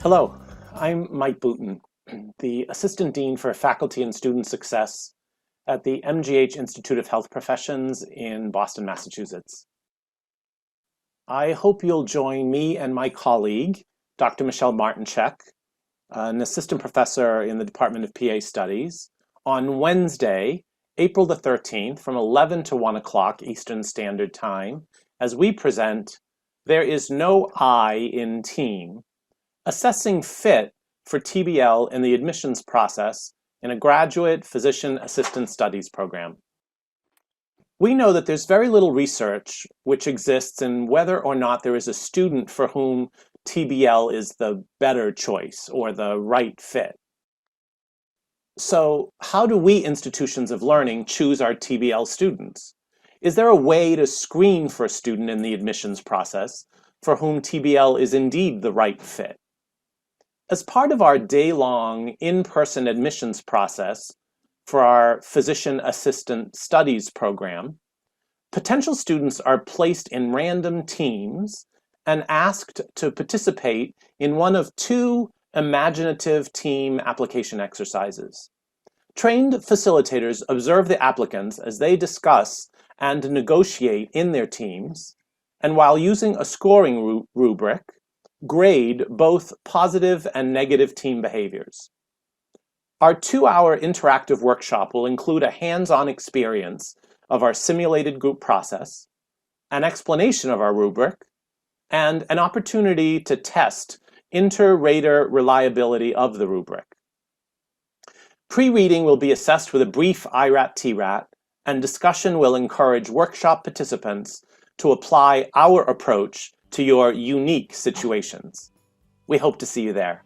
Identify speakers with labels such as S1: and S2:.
S1: Hello, I'm Mike Boutin, the Assistant Dean for Faculty and Student Success at the MGH Institute of Health Professions in Boston, Massachusetts. I hope you'll join me and my colleague, Dr. Michelle Martinchek, an assistant professor in the Department of PA Studies, on Wednesday, April the 13th, from 11 to 1 o'clock Eastern Standard Time, as we present There Is No I in Team, Assessing Fit for TBL in the Admissions Process in a Graduate Physician Assistant Studies program. We know that there's very little research which exists in whether or not there is a student for whom TBL is the better choice or the right fit. So how do we institutions of learning choose our TBL students? Is there a way to screen for a student in the admissions process for whom TBL is indeed the right fit? As part of our day-long in-person admissions process for our Physician Assistant Studies program, potential students are placed in random teams and asked to participate in one of two imaginative team application exercises. Trained facilitators observe the applicants as they discuss and negotiate in their teams, and while using a scoring rubric, grade both positive and negative team behaviors. Our 2-hour interactive workshop will include a hands-on experience of our simulated group process, an explanation of our rubric, and an opportunity to test inter-rater reliability of the rubric. Pre-reading will be assessed with a brief IRAT-TRAT, and discussion will encourage workshop participants to apply our approach to your unique situations. We hope to see you there.